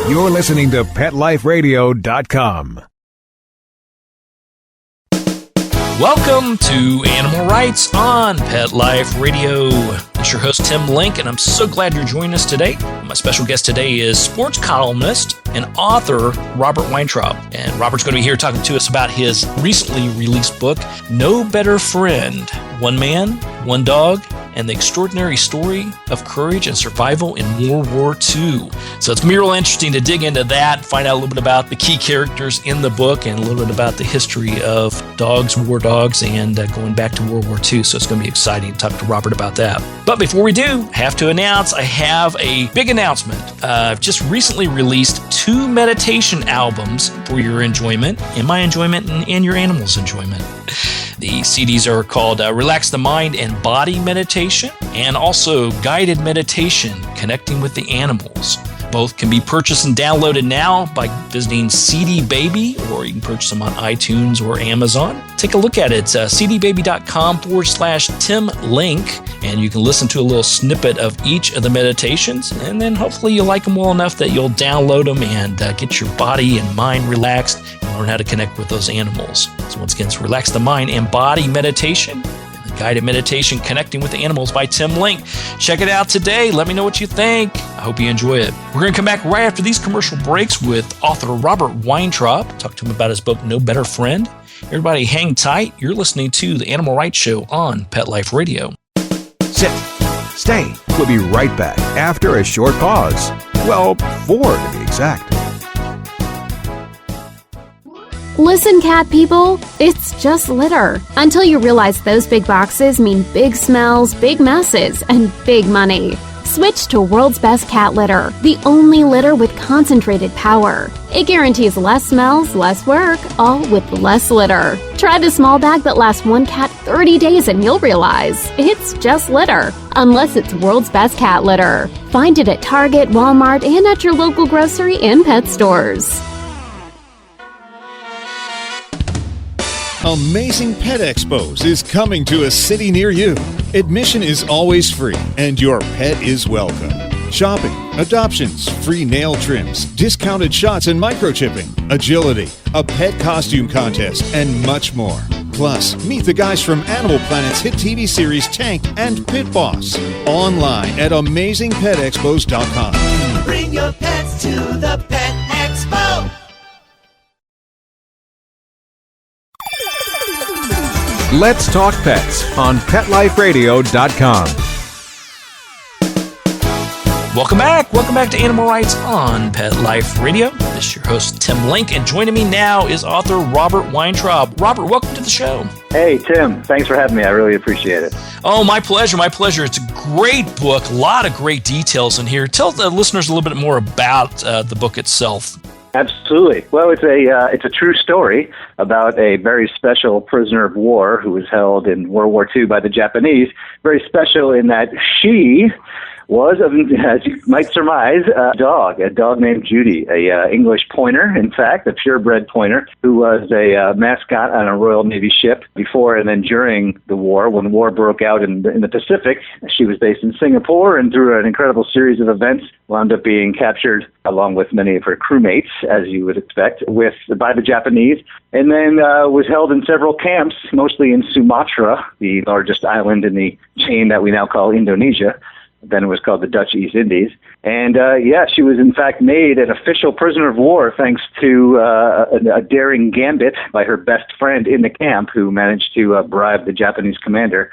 You're listening to PetLifeRadio.com. Welcome to Animal Rights on Pet Life Radio. It's your host, Tim Link, and I'm so glad you're joining us today. My special guest today is sports columnist and author Robert Weintraub. And Robert's going to be here talking to us about his recently released book, No Better Friend, One Man, One Dog, and the Extraordinary Story of Courage and Survival in World War II. So it's going to be real interesting to dig into that, find out a little bit about the key characters in the book and a little bit about the history of dogs, war dogs, and going back to World War II. So it's going to be exciting to talk to Robert about that. But before we do, I have to announce, I have a big announcement. I've just recently released 2 meditation albums for your enjoyment, and my enjoyment, and your animal's enjoyment. The CDs are called Relax the Mind and Body Meditation, and also Guided Meditation, Connecting with the Animals. Both can be purchased and downloaded now by visiting CD Baby, or you can purchase them on iTunes or Amazon. Take a look at it. It's cdbaby.com/Tim Link, and you can listen to a little snippet of each of the meditations, and then hopefully you'll like them well enough that you'll download them and get your body and mind relaxed and learn how to connect with those animals. So once again, it's Relax the Mind and Body Meditation, Guided Meditation, Connecting with the Animals by Tim Link. Check it out today. Let me know what you think. I hope you enjoy it. We're going to come back right after these commercial breaks with author Robert Weintraub. Talk to him about his book, No Better Friend. Everybody hang tight. You're listening to the Animal Rights Show on Pet Life Radio. Sit. Stay. We'll be right back after a short pause. Well, 4 to be exact. Listen, cat people, it's just litter. Until you realize those big boxes mean big smells, big messes, and big money. Switch to World's Best Cat Litter, the only litter with concentrated power. It guarantees less smells, less work, all with less litter. Try the small bag that lasts one cat 30 days and you'll realize it's just litter, unless it's World's Best Cat Litter. Find it at Target, Walmart, and at your local grocery and pet stores. Amazing Pet Expos is coming to a city near you. Admission is always free, and your pet is welcome. Shopping, adoptions, free nail trims, discounted shots and microchipping, agility, a pet costume contest, and much more. Plus, meet the guys from Animal Planet's hit TV series Tank and Pit Boss. Online at AmazingPetExpos.com. Bring your pets to the Pet Expo. Let's talk pets on PetLifeRadio.com. Welcome back to Animal Rights on Pet Life Radio. This is your host, Tim Link, and joining me now is author Robert Weintraub. Robert, welcome to the show. Hey, Tim. Thanks for having me. I really appreciate it. Oh, my pleasure. It's a great book. A lot of great details in here. Tell the listeners a little bit more about the book itself. Absolutely. Well, it's a true story about a very special prisoner of war who was held in World War II by the Japanese. Very special in that she was, as you might surmise, a dog named Judy, a English pointer, in fact, a purebred pointer, who was a mascot on a Royal Navy ship before and then during the war. When the war broke out in the Pacific, she was based in Singapore, and through an incredible series of events, wound up being captured along with many of her crewmates, as you would expect, by the Japanese, and then was held in several camps, mostly in Sumatra, the largest island in the chain that we now call Indonesia. Then it was called the Dutch East Indies. And, she was in fact made an official prisoner of war thanks to a daring gambit by her best friend in the camp, who managed to bribe the Japanese commander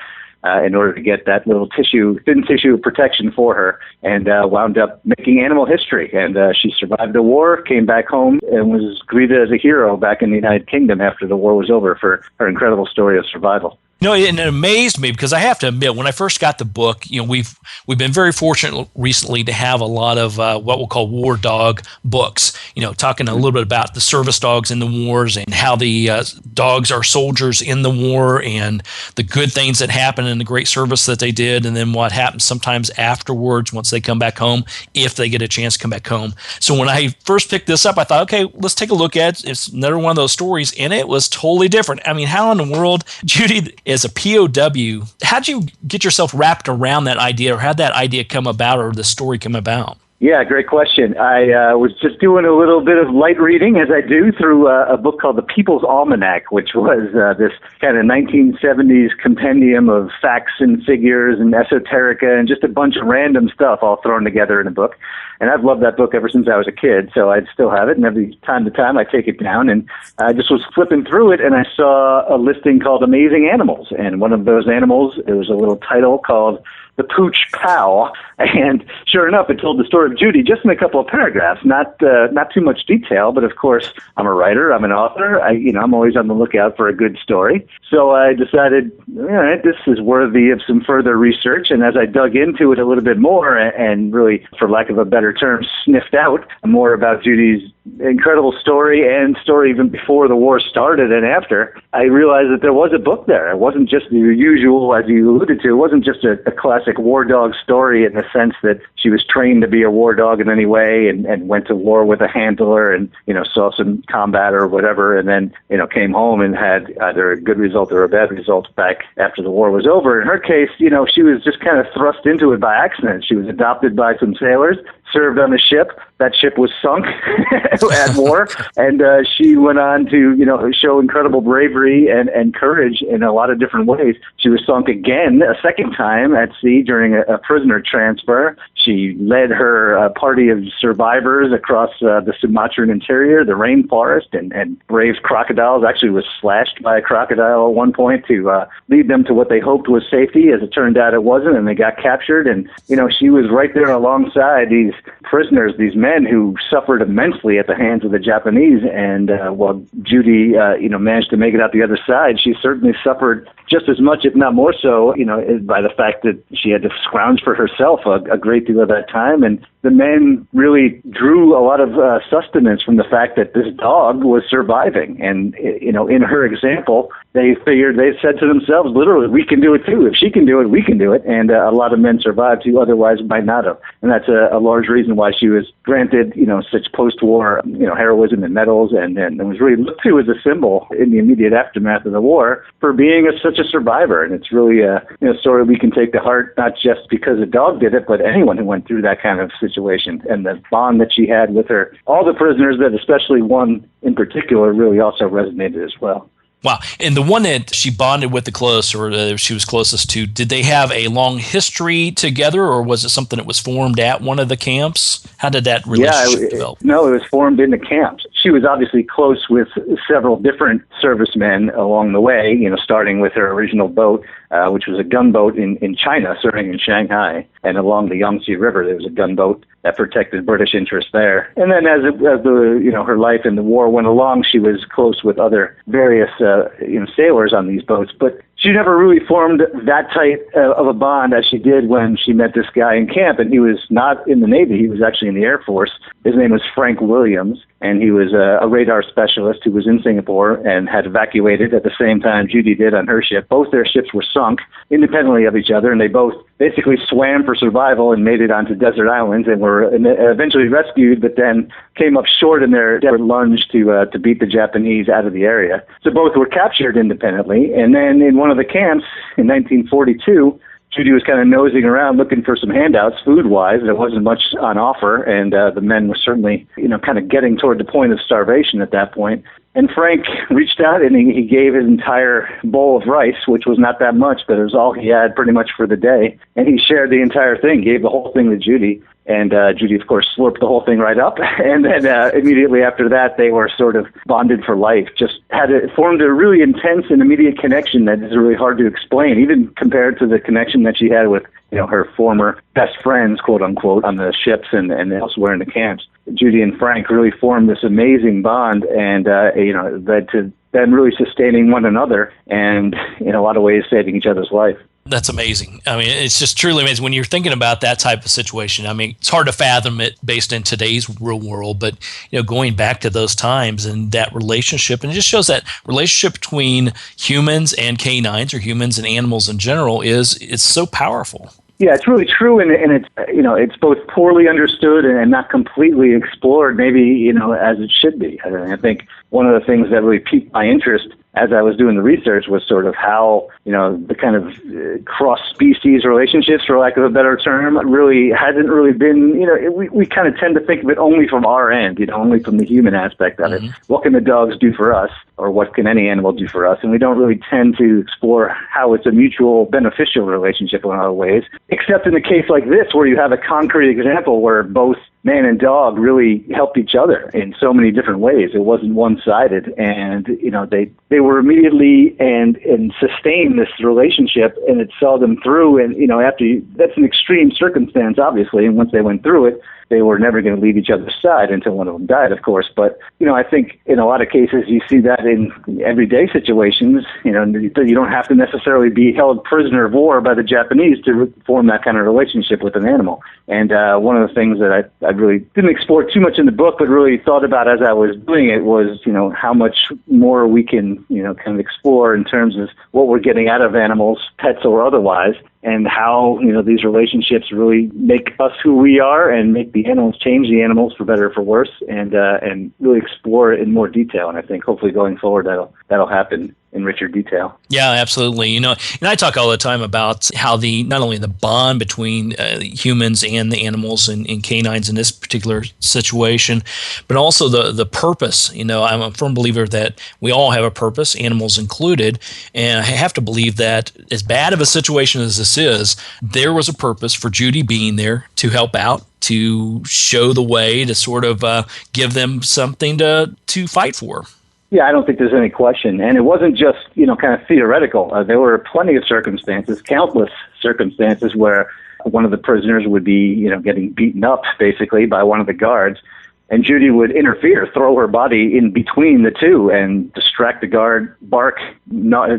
in order to get that little thin tissue of protection for her, and wound up making animal history. And she survived the war, came back home, and was greeted as a hero back in the United Kingdom after the war was over for her incredible story of survival. No, and it amazed me because I have to admit, when I first got the book, we've been very fortunate recently to have a lot of what we'll call war dog books. Talking a little bit about the service dogs in the wars and how the dogs are soldiers in the war and the good things that happen and the great service that they did, and then what happens sometimes afterwards once they come back home, if they get a chance to come back home. So when I first picked this up, I thought, okay, let's take a look at it. It's another one of those stories, and it was totally different. I mean, how in the world, Judy, as a POW, how'd you get yourself wrapped around that idea, or how'd that idea come about, or the story come about? Yeah, great question. I was just doing a little bit of light reading, as I do, through a book called The People's Almanac, which was this kind of 1970s compendium of facts and figures and esoterica and just a bunch of random stuff all thrown together in a book. And I've loved that book ever since I was a kid, so I still have it. And every time to time, I take it down. And I just was flipping through it, and I saw a listing called Amazing Animals. And one of those animals, there was a little title called The Pooch Pow, and sure enough, it told the story of Judy just in a couple of paragraphs, not too much detail, but of course, I'm a writer, I'm an author, I'm always on the lookout for a good story. So I decided, all right, this is worthy of some further research, and as I dug into it a little bit more and really, for lack of a better term, sniffed out more about Judy's incredible story and story even before the war started and after, I realized that there was a book there. It wasn't just the usual, as you alluded to, it wasn't just a classic war dog story in the sense that she was trained to be a war dog in any way and went to war with a handler and, saw some combat or whatever and then, came home and had either a good result or a bad result back after the war was over. In her case, she was just kind of thrust into it by accident. She was adopted by some sailors, served on a ship. That ship was sunk at war, and she went on to, show incredible bravery and courage in a lot of different ways. She was sunk again a second time at sea during a prisoner transfer. She led her party of survivors across the Sumatran interior, the rainforest, and braved crocodiles. Actually was slashed by a crocodile at one point to lead them to what they hoped was safety. As it turned out, it wasn't, and they got captured. And, she was right there alongside these prisoners, these men who suffered immensely at the hands of the Japanese. And while Judy, managed to make it out the other side, she certainly suffered just as much, if not more so, by the fact that she had to scrounge for herself a great deal of that time. And the men really drew a lot of sustenance from the fact that this dog was surviving. And, in her example, they said to themselves, literally, we can do it too. If she can do it, we can do it. And a lot of men survived who otherwise might not have. And that's a large reason why she was granted, such post-war, heroism and medals, and was really looked to as a symbol in the immediate aftermath of the war for being such a survivor. And it's really a story we can take to heart, not just because a dog did it, but anyone who went through that kind of situation. And the bond that she had with all the prisoners, but especially one in particular, really also resonated as well. Wow. And the one that she bonded with the close, or she was closest to, did they have a long history together, or was it something that was formed at one of the camps? How did that relationship develop? No, it was formed in the camps. She was obviously close with several different servicemen along the way, starting with her original boat, which was a gunboat in China, serving in Shanghai. And along the Yangtze River, there was a gunboat that protected British interests there. And then as her life in the war went along, she was close with other various sailors on these boats. But she never really formed that tight of a bond as she did when she met this guy in camp. And he was not in the Navy. He was actually in the Air Force. His name was Frank Williams, and he was a radar specialist who was in Singapore and had evacuated at the same time Judy did on her ship. Both their ships were sunk independently of each other, and they both basically swam for survival and made it onto desert islands and were eventually rescued, but then came up short in their desperate lunge to beat the Japanese out of the area. So both were captured independently, and then in one of the camps in 1942, Judy was kind of nosing around looking for some handouts food-wise. There wasn't much on offer, and the men were certainly, kind of getting toward the point of starvation at that point. And Frank reached out and he gave his entire bowl of rice, which was not that much, but it was all he had pretty much for the day. And he shared the entire thing, gave the whole thing to Judy. And Judy, of course, slurped the whole thing right up. And then immediately after that, they were sort of bonded for life. Just formed a really intense and immediate connection that is really hard to explain, even compared to the connection that she had with, her former best friends, quote unquote, on the ships and elsewhere in the camps. Judy and Frank really formed this amazing bond, and led to them really sustaining one another and, in a lot of ways, saving each other's life. That's amazing. I mean, it's just truly amazing when you're thinking about that type of situation. I mean, it's hard to fathom it based in today's real world, but going back to those times and that relationship, and it just shows that relationship between humans and canines, or humans and animals in general, it's so powerful. Yeah, it's really true, and it's it's both poorly understood and not completely explored, maybe as it should be. I think one of the things that really piqued my interest as I was doing the research was sort of how, the kind of cross-species relationships, for lack of a better term, really hasn't really been, we kind of tend to think of it only from our end, only from the human aspect of it. What can the dogs do for us, or what can any animal do for us? And we don't really tend to explore how it's a mutual beneficial relationship in other ways, except in a case like this where you have a concrete example where both man and dog really helped each other in so many different ways. It wasn't one-sided, and they were immediately and sustained this relationship, and it saw them through. And that's an extreme circumstance, obviously, and once they went through it, they were never going to leave each other's side until one of them died, of course. But, I think in a lot of cases you see that in everyday situations. You don't have to necessarily be held prisoner of war by the Japanese to form that kind of relationship with an animal. And one of the things that I really didn't explore too much in the book, but really thought about as I was doing it was, how much more we can, kind of explore in terms of what we're getting out of animals, pets or otherwise, and how, these relationships really make us who we are and make the animals, change the animals for better or for worse, and really explore it in more detail. And I think hopefully going forward that'll happen in richer detail. Yeah, absolutely. And I talk all the time about how not only the bond between humans and the animals and canines in this particular situation, but also the purpose. I'm a firm believer that we all have a purpose, animals included, and I have to believe that as bad of a situation as this is, there was a purpose for Judy being there to help out, to show the way, to sort of give them something to fight for. Yeah, I don't think there's any question. And it wasn't just, kind of theoretical. There were plenty of circumstances, countless circumstances where one of the prisoners would be, getting beaten up basically by one of the guards. And Judy would interfere, throw her body in between the two and distract the guard, bark,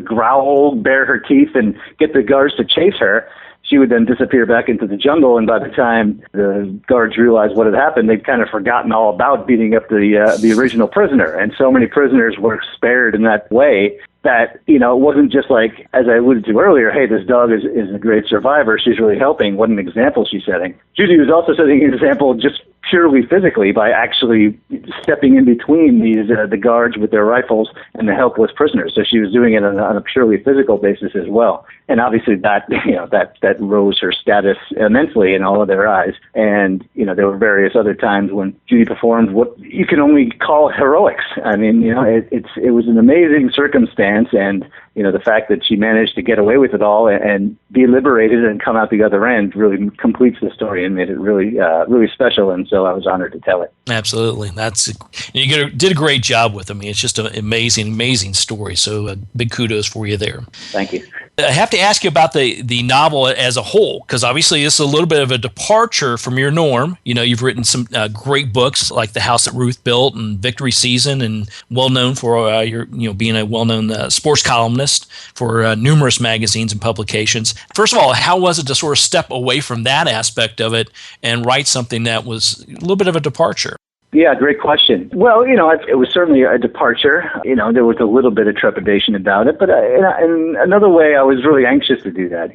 growl, bare her teeth, and get the guards to chase her. She would then disappear back into the jungle, and by the time the guards realized what had happened, they'd kind of forgotten all about beating up the original prisoner. And so many prisoners were spared in that way that, it wasn't just like, as I alluded to earlier, hey, this dog is a great survivor, she's really helping, what an example she's setting. Judy was also setting an example just purely physically by actually stepping in between the guards with their rifles and the helpless prisoners. So she was doing it on a purely physical basis as well. And obviously that rose her status immensely in all of their eyes. And, there were various other times when Judy performed what you can only call heroics. I mean, it was an amazing circumstance, and, the fact that she managed to get away with it all and be liberated and come out the other end really completes the story and made it really, really special. And so I was honored to tell it. Absolutely. You did a great job with it. I mean, it's just an amazing story. So big kudos for you there. Thank you. I have to ask you about the novel as a whole, because obviously it's a little bit of a departure from your norm. You've written some great books like The House That Ruth Built and Victory Season, and well known for your being a well-known sports columnist for numerous magazines and publications. First of all, how was it to sort of step away from that aspect of it and write something that was a little bit of a departure? Yeah, great question. Well, it was certainly a departure. There was a little bit of trepidation about it, but in another way, I was really anxious to do that.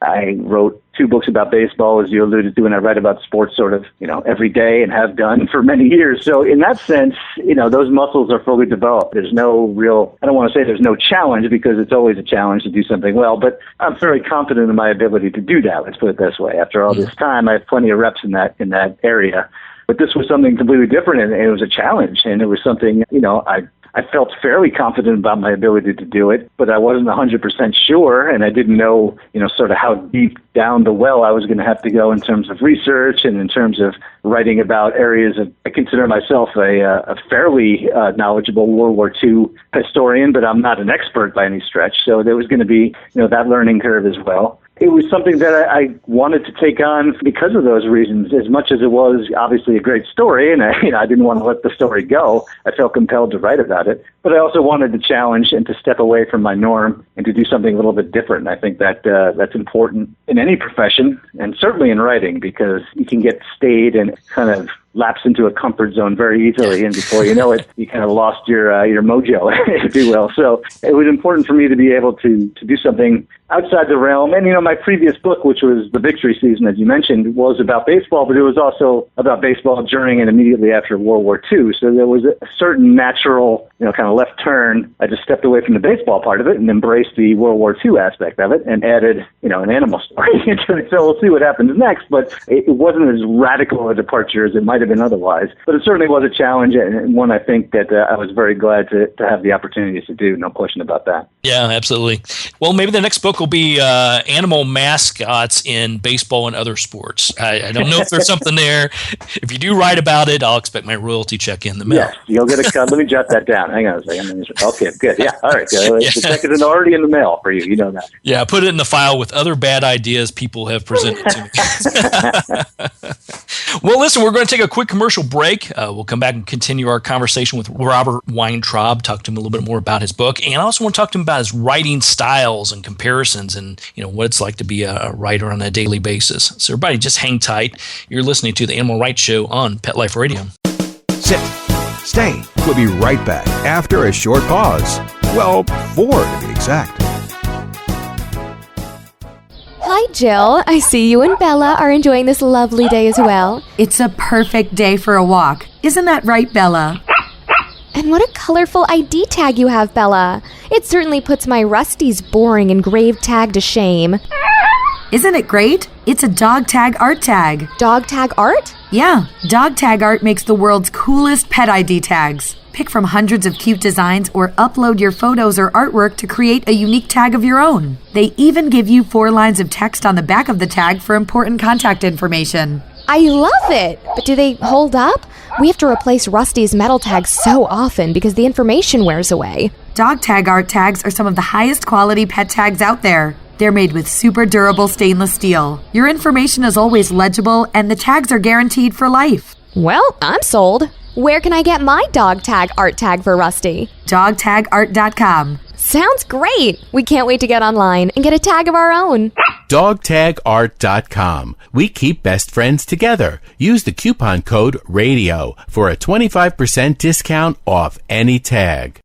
I wrote 2 books about baseball, as you alluded to, and I write about sports sort of, every day and have done for many years. So in that sense, those muscles are fully developed. There's no real, I don't want to say there's no challenge, because it's always a challenge to do something well, but I'm very confident in my ability to do that. Let's put it this way. After all this time, I have plenty of reps in that area. But this was something completely different, and it was a challenge, and it was something, I felt fairly confident about my ability to do it, but I wasn't 100% sure, and I didn't know, sort of how deep down the well I was going to have to go in terms of research and in terms of writing about areas of, I consider myself a fairly knowledgeable World War II historian, but I'm not an expert by any stretch, so there was going to be, that learning curve as well. It was something that I wanted to take on because of those reasons, as much as it was obviously a great story, and I didn't want to let the story go. I felt compelled to write about it, but I also wanted to challenge and to step away from my norm and to do something a little bit different. And I think that that's important in any profession, and certainly in writing, because you can get staid and kind of lapse into a comfort zone very easily, and before you know it, you kind of lost your mojo, if you will. So it was important for me to be able to do something outside the realm. And, my previous book, which was The Victory Season, as you mentioned, was about baseball, but it was also about baseball during and immediately after World War II. So there was a certain natural, kind of left turn. I just stepped away from the baseball part of it and embraced the World War II aspect of it and added, an animal story into it. So we'll see what happens next, but it wasn't as radical a departure as it might have been otherwise. But it certainly was a challenge, and one I think that I was very glad to have the opportunities to do, no question about that. Yeah, absolutely. Well, maybe the next book will be animal mascots in baseball and other sports. I don't know if there's something there. If you do write about it, I'll expect my royalty check in the mail. Yes, you'll get a cut. Let me jot that down. Hang on a second. Okay, good. Yeah, all right. Good. Yeah. The check is already in the mail for you. You know that. Yeah, put it in the file with other bad ideas people have presented to me. Well, listen, we're going to take a quick commercial break. We'll come back and continue our conversation with Robert Weintraub, talk to him a little bit more about his book, and I also want to talk to him about his writing styles and comparisons and, what it's like to be a writer on a daily basis. So everybody just hang tight. You're listening to the Animal Rights Show on Pet Life Radio. Sit. Stay. We'll be right back after a short pause. Well, 4 to be exact. Hi, Jill. I see you and Bella are enjoying this lovely day as well. It's a perfect day for a walk. Isn't that right, Bella? And what a colorful ID tag you have, Bella. It certainly puts my Rusty's boring engraved tag to shame. Isn't it great? It's a dog tag art tag. Dog tag art? Yeah, dog tag art makes the world's coolest pet ID tags. Pick from hundreds of cute designs or upload your photos or artwork to create a unique tag of your own. They even give you 4 lines of text on the back of the tag for important contact information. I love it! But do they hold up? We have to replace Rusty's metal tags so often because the information wears away. Dog tag art tags are some of the highest quality pet tags out there. They're made with super durable stainless steel. Your information is always legible and the tags are guaranteed for life. Well, I'm sold. Where can I get my dog tag art tag for Rusty? DogTagArt.com. Sounds great! We can't wait to get online and get a tag of our own. DogTagArt.com. We keep best friends together. Use the coupon code RADIO for a 25% discount off any tag.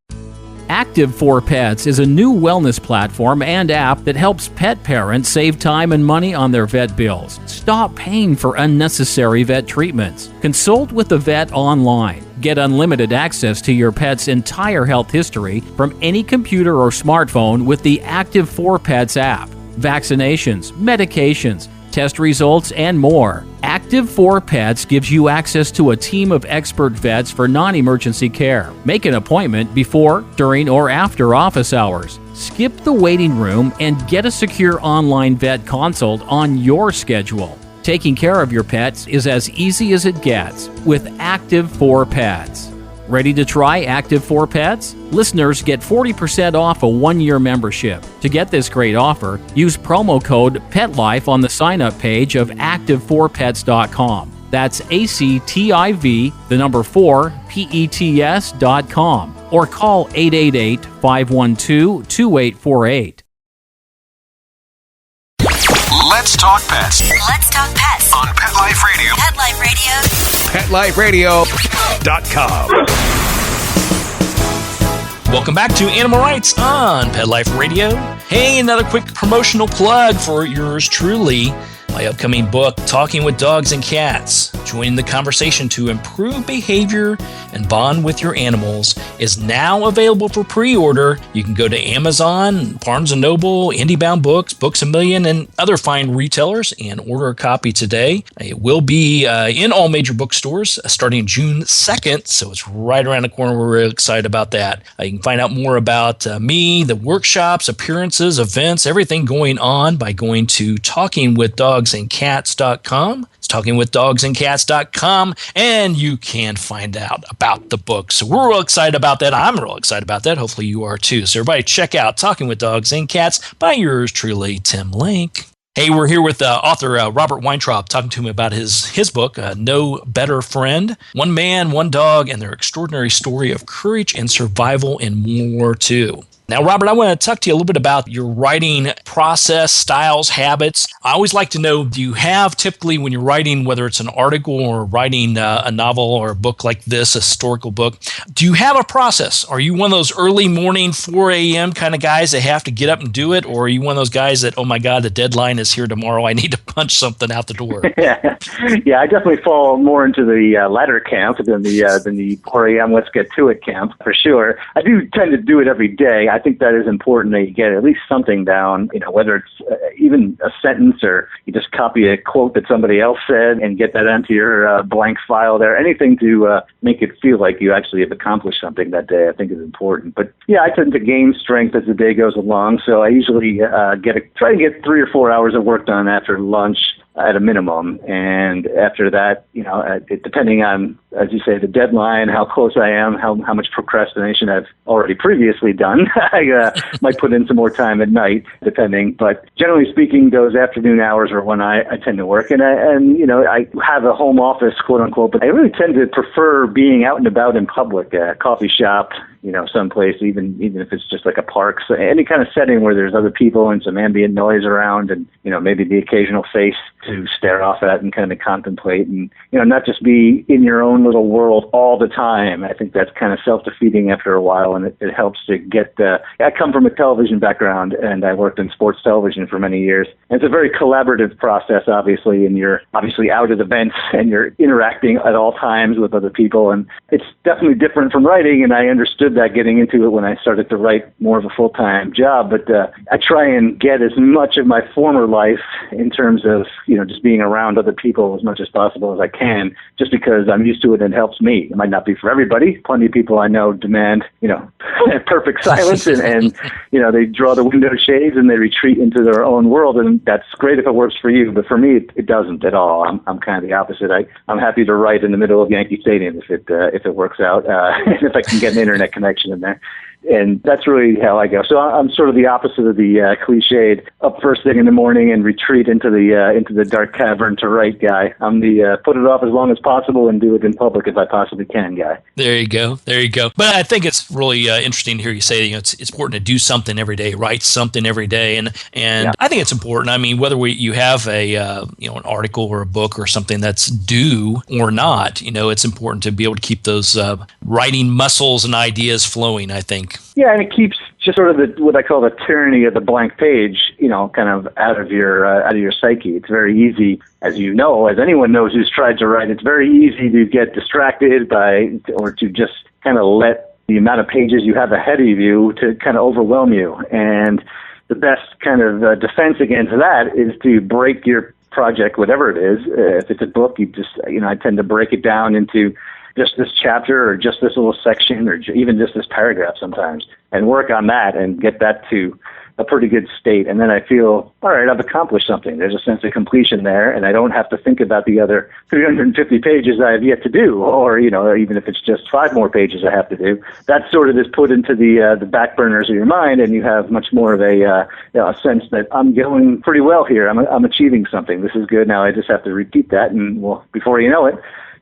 Active for Pets is a new wellness platform and app that helps pet parents save time and money on their vet bills. Stop paying for unnecessary vet treatments. Consult with the vet online. Get unlimited access to your pet's entire health history from any computer or smartphone with the Active for Pets app. Vaccinations, medications, test results, and more. Active for Pets gives you access to a team of expert vets for non-emergency care. Make an appointment before, during, or after office hours. Skip the waiting room and get a secure online vet consult on your schedule. Taking care of your pets is as easy as it gets with Active for Pets. Ready to try Active for Pets? Listeners get 40% off a 1-year membership. To get this great offer, use promo code PETLIFE on the sign-up page of active4pets.com. That's ACTIV, the number 4, PETS.com. Or call 888-512-2848. Let's talk pets Let's talk pets on Pet Life Radio. Pet Life Radio. PetLifeRadio.com. Welcome back to Animal Rights on Pet Life Radio. Hey, another quick promotional plug for yours truly. My upcoming book, Talking with Dogs and Cats, Join the Conversation to Improve Behavior and Bond with Your Animals, is now available for pre-order. You can go to Amazon, Barnes & Noble, IndieBound Books, Books A Million, and other fine retailers and order a copy today. It will be in all major bookstores starting June 2nd, so it's right around the corner. We're really excited about that. You can find out more about me, the workshops, appearances, events, everything going on by going to talkingwithdogsandcats.com. It's talkingwithdogsandcats.com, and you can find out about the book. So we're real excited about that. I'm real excited about that. Hopefully you are too. So everybody check out Talking with Dogs and Cats by yours truly, Tim Link. Hey, we're here with author Robert Weintraub, talking to him about his book, No Better Friend, One Man, One Dog, and Their Extraordinary Story of Courage and Survival in World War II. Now, Robert, I want to talk to you a little bit about your writing process, styles, habits. I always like to know, do you have typically when you're writing, whether it's an article or writing a novel or a book like this, a historical book, do you have a process? Are you one of those early morning 4 a.m. kind of guys that have to get up and do it? Or are you one of those guys that, oh my God, the deadline is here tomorrow, I need to punch something out the door? Yeah, I definitely fall more into the latter camp than the 4 a.m. let's get to it camp, for sure. I do tend to do it every day. I think that is important that you get at least something down, whether it's even a sentence or you just copy a quote that somebody else said and get that onto your blank file there. Anything to make it feel like you actually have accomplished something that day, I think is important. But yeah, I tend to gain strength as the day goes along, so I usually try to get 3 or 4 hours of work done after lunch at a minimum. And after that, depending on, as you say, the deadline, how close I am, how much procrastination I've already previously done, I might put in some more time at night, depending. But generally speaking, those afternoon hours are when I tend to work. And I have a home office, quote unquote, but I really tend to prefer being out and about in public, a coffee shop, someplace, even if it's just like a park, so any kind of setting where there's other people and some ambient noise around and, maybe the occasional face to stare off at and kind of contemplate and, not just be in your own little world all the time. I think that's kind of self-defeating after a while, and it helps to get I come from a television background, and I worked in sports television for many years. And it's a very collaborative process, obviously, and you're obviously out at events and you're interacting at all times with other people, and it's definitely different from writing, and I understood that getting into it when I started to write more of a full-time job. But I try and get as much of my former life in terms of, just being around other people as much as possible as I can, just because I'm used to it and it helps me. It might not be for everybody. Plenty of people I know demand, perfect silence and they draw the window shades and they retreat into their own world. And that's great if it works for you. But for me, it doesn't at all. I'm kind of the opposite. I'm happy to write in the middle of Yankee Stadium if it works out, and if I can get an internet connection in there. And that's really how I go. So I'm sort of the opposite of the cliched up first thing in the morning and retreat into the dark cavern to write guy. I'm the put it off as long as possible and do it in public if I possibly can guy. There you go. But I think it's really interesting to hear you say it's important to do something every day, write something every day, and yeah. I think it's important. I mean, whether you have an article or a book or something that's due or not, it's important to be able to keep those writing muscles and ideas flowing, I think. Yeah, and it keeps just sort of what I call the tyranny of the blank page, kind of out of your psyche. It's very easy, as anyone knows who's tried to write, it's very easy to get distracted or to just kind of let the amount of pages you have ahead of you to kind of overwhelm you. And the best kind of defense against that is to break your project, whatever it is. If it's a book, I tend to break it down into just this chapter or just this little section or even just this paragraph sometimes, and work on that and get that to a pretty good state. And then I feel, all right, I've accomplished something. There's a sense of completion there, and I don't have to think about the other 350 pages I have yet to do, or even if it's just 5 more pages I have to do. That sort of is put into the back burners of your mind, and you have much more of a sense that I'm going pretty well here. I'm achieving something. This is good. Now I just have to repeat that, and before you know it,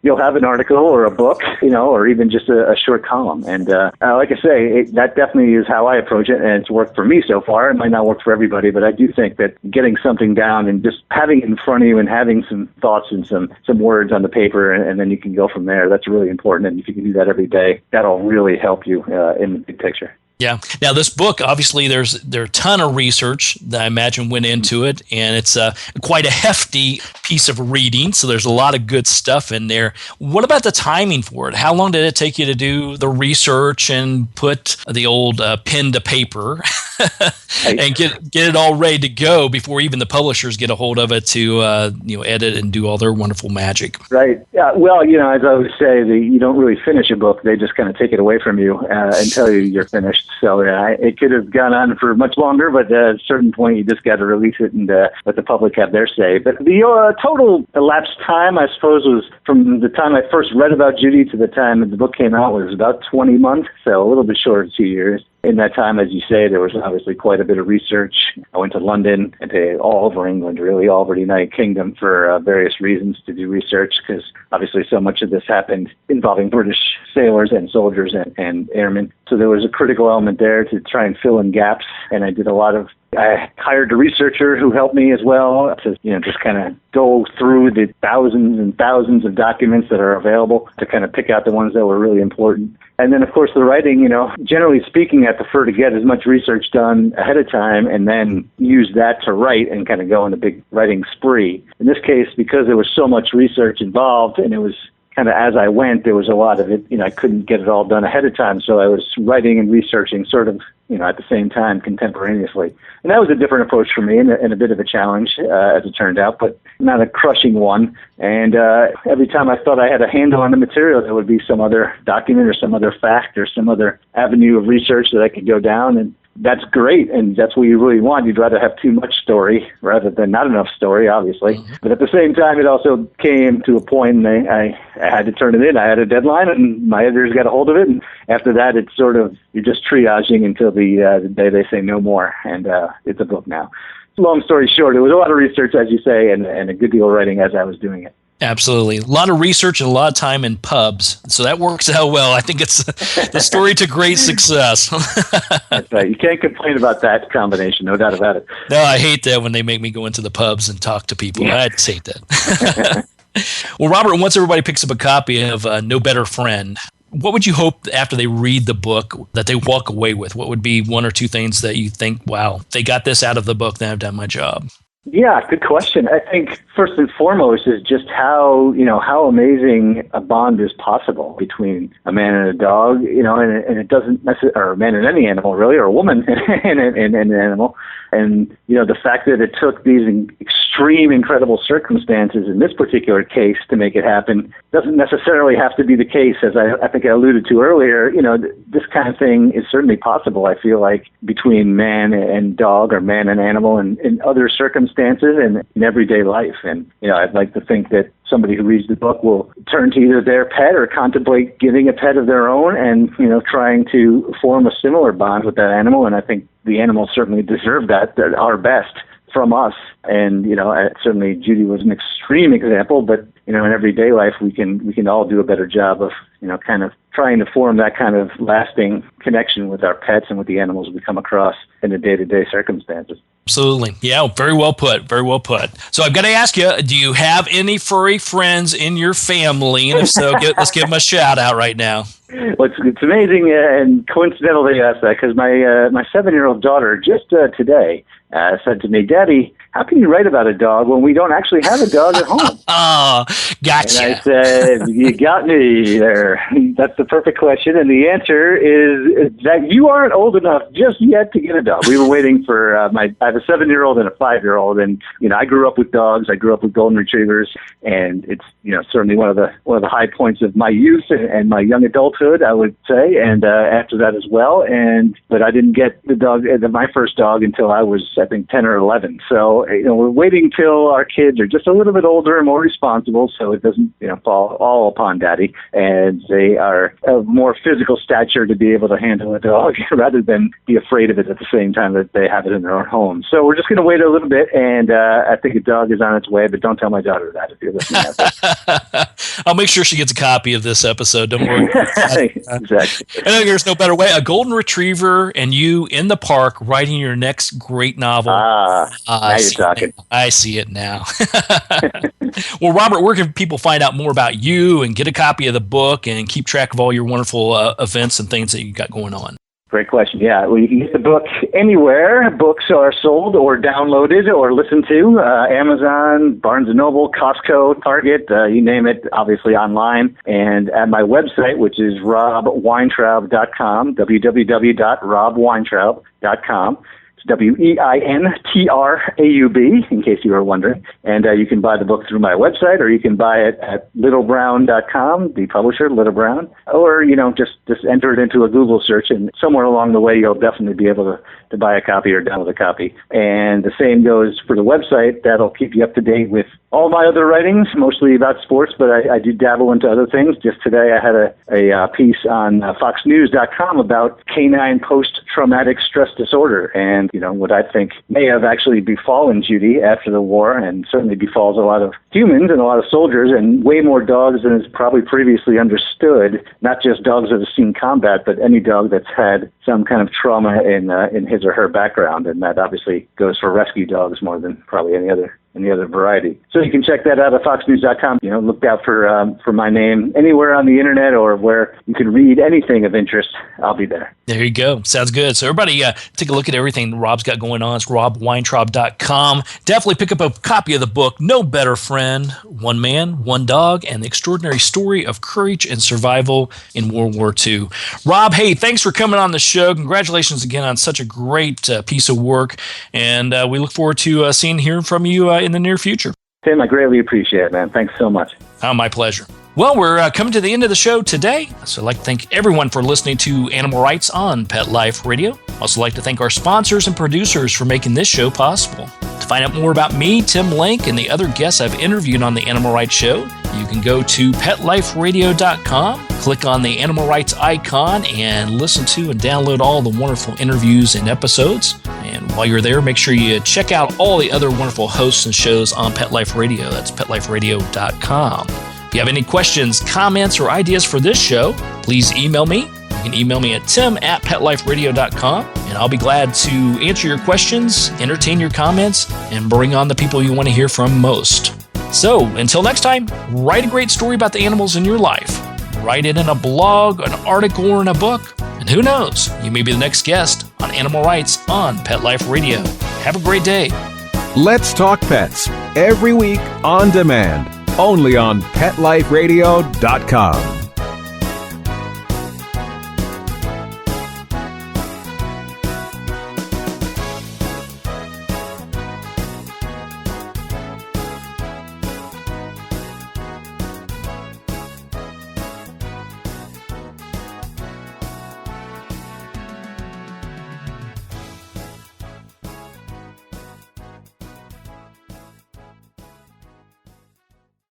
you'll have an article or a book, or even just a short column. And like I say, that definitely is how I approach it, and it's worked for me so far. It might not work for everybody, but I do think that getting something down and just having it in front of you and having some thoughts and some words on the paper, and then you can go from there, that's really important. And if you can do that every day, that'll really help you in the big picture. Yeah. Now, this book, obviously, there are a ton of research that I imagine went into it, and it's quite a hefty piece of reading, so there's a lot of good stuff in there. What about the timing for it? How long did it take you to do the research and put the old pen to paper and get it all ready to go before even the publishers get a hold of it to edit and do all their wonderful magic? Right. Yeah. Well, as I always say, you don't really finish a book; they just kind of take it away from you and tell you you're finished. So it could have gone on for much longer, but at a certain point you just got to release it and let the public have their say. But the total elapsed time, I suppose, was from the time I first read about Judy to the time that the book came out was about 20 months, so a little bit short of 2 years. in that time, as you say, there was obviously quite a bit of research. I went to London and to all over England, really, all over the United Kingdom for various reasons to do research, because obviously so much of this happened involving British sailors and soldiers and airmen. So there was a critical element there to try and fill in gaps, and I hired a researcher who helped me as well to, just kind of go through the thousands and thousands of documents that are available to kind of pick out the ones that were really important. And then, of course, the writing, generally speaking, I prefer to get as much research done ahead of time and then use that to write and kind of go on a big writing spree. In this case, because there was so much research involved and it was kind of as I went, there was a lot of it, I couldn't get it all done ahead of time. So I was writing and researching sort of, at the same time contemporaneously. And that was a different approach for me and a bit of a challenge, as it turned out, but not a crushing one. And every time I thought I had a handle on the material, there would be some other document or some other fact or some other avenue of research that I could go down. And that's great, and that's what you really want. You'd rather have too much story rather than not enough story, obviously. Mm-hmm. But at the same time, it also came to a point, and I had to turn it in. I had a deadline, and my editors got a hold of it. And after that, it's sort of, you're just triaging until the day they say no more, and it's a book now. Long story short, it was a lot of research, as you say, and a good deal of writing as I was doing it. Absolutely. A lot of research and a lot of time in pubs. So that works out well. I think it's the story to great success. That's right. You can't complain about that combination, no doubt about it. No, I hate that when they make me go into the pubs and talk to people. Yeah. I just hate that. Well, Robert, once everybody picks up a copy of No Better Friend, what would you hope after they read the book that they walk away with? What would be one or two things that you think, wow, they got this out of the book, then I've done my job? Yeah, good question. I think first and foremost is just how amazing a bond is possible between a man and a dog, and it doesn't necessarily, or a man and any animal really, or a woman and an animal. And, the fact that it took these extreme, incredible circumstances in this particular case to make it happen doesn't necessarily have to be the case. As I think I alluded to earlier, this kind of thing is certainly possible, I feel like, between man and dog or man and animal and in other circumstances and in everyday life. And, I'd like to think that somebody who reads the book will turn to either their pet or contemplate getting a pet of their own and, trying to form a similar bond with that animal. And I think the animals certainly deserve that. They're our best from us. And, certainly Judy was an extreme example, but, in everyday life, we can all do a better job of, kind of trying to form that kind of lasting connection with our pets and with the animals we come across in the day-to-day circumstances. Absolutely. Yeah, very well put. Very well put. So I've got to ask you, do you have any furry friends in your family? And if so, let's give them a shout out right now. Well, it's amazing and coincidental that you asked that, because my 7-year-old daughter just today said to me, "Daddy, how can you write about a dog when we don't actually have a dog at home?" Oh, gotcha. And I said, "You got me there. That's the perfect question." And the answer is that you aren't old enough just yet to get a dog. We were waiting for I have a 7-year-old and a 5-year-old, and I grew up with dogs. I grew up with golden retrievers, and it's certainly one of the high points of my youth and my young adulthood, I would say, and after that as well. But I didn't get my first dog until I was, I think, 10 or 11. So we're waiting till our kids are just a little bit older and more responsible, so it doesn't fall all upon Daddy, and they are of more physical stature to be able to handle a dog rather than be afraid of it at the same time that they have it in their own home. So we're just going to wait a little bit, and I think a dog is on its way, but don't tell my daughter that if you're listening out there. I'll make sure she gets a copy of this episode. Don't worry. Exactly. I think there's no better way. A golden retriever and you in the park writing your next great novel. Now you're talking. I see it now. Well, Robert, where can people find out more about you and get a copy of the book and keep track of all your wonderful events and things that you got going on? Great question. Yeah, well, you can get the book anywhere books are sold or downloaded or listened to. Amazon, Barnes & Noble, Costco, Target, you name it, obviously online. And at my website, which is robweintraub.com, www.robweintraub.com. It's WEINTRAUB, in case you were wondering. And you can buy the book through my website, or you can buy it at littlebrown.com, the publisher, Little Brown. Or, just enter it into a Google search, and somewhere along the way, you'll definitely be able to buy a copy or download a copy. And the same goes for the website. That'll keep you up to date with all my other writings, mostly about sports, but I do dabble into other things. Just today I had a piece on foxnews.com about canine post-traumatic stress disorder and, what I think may have actually befallen Judy after the war, and certainly befalls a lot of humans and a lot of soldiers and way more dogs than is probably previously understood, not just dogs that have seen combat, but any dog that's had some kind of trauma in his or her background, and that obviously goes for rescue dogs more than probably any other variety. So you can check that out at foxnews.com. Look out for my name anywhere on the internet or where you can read anything of interest. I'll be there. There you go. Sounds good. So everybody take a look at everything Rob's got going on. It's robweintraub.com. Definitely pick up a copy of the book, No Better Friend, One Man, One Dog, and the Extraordinary Story of Courage and Survival in World War II. Rob, hey, thanks for coming on the show. Congratulations again on such a great piece of work. And we look forward to seeing and hearing from you in the near future. Tim, I greatly appreciate it, man. Thanks so much. Oh, my pleasure. Well, we're coming to the end of the show today, so I'd like to thank everyone for listening to Animal Rights on Pet Life Radio. I'd also like to thank our sponsors and producers for making this show possible. To find out more about me, Tim Link, and the other guests I've interviewed on the Animal Rights Show, you can go to PetLifeRadio.com, click on the Animal Rights icon, and listen to and download all the wonderful interviews and episodes. And while you're there, make sure you check out all the other wonderful hosts and shows on Pet Life Radio. That's PetLifeRadio.com. If you have any questions, comments, or ideas for this show, please email me. You can email me at tim@petliferadio.com, and I'll be glad to answer your questions, entertain your comments, and bring on the people you want to hear from most. So, until next time, write a great story about the animals in your life. Write it in a blog, an article, or in a book. And who knows, you may be the next guest on Animal Rights on Pet Life Radio. Have a great day. Let's Talk Pets, every week on demand, only on PetLifeRadio.com.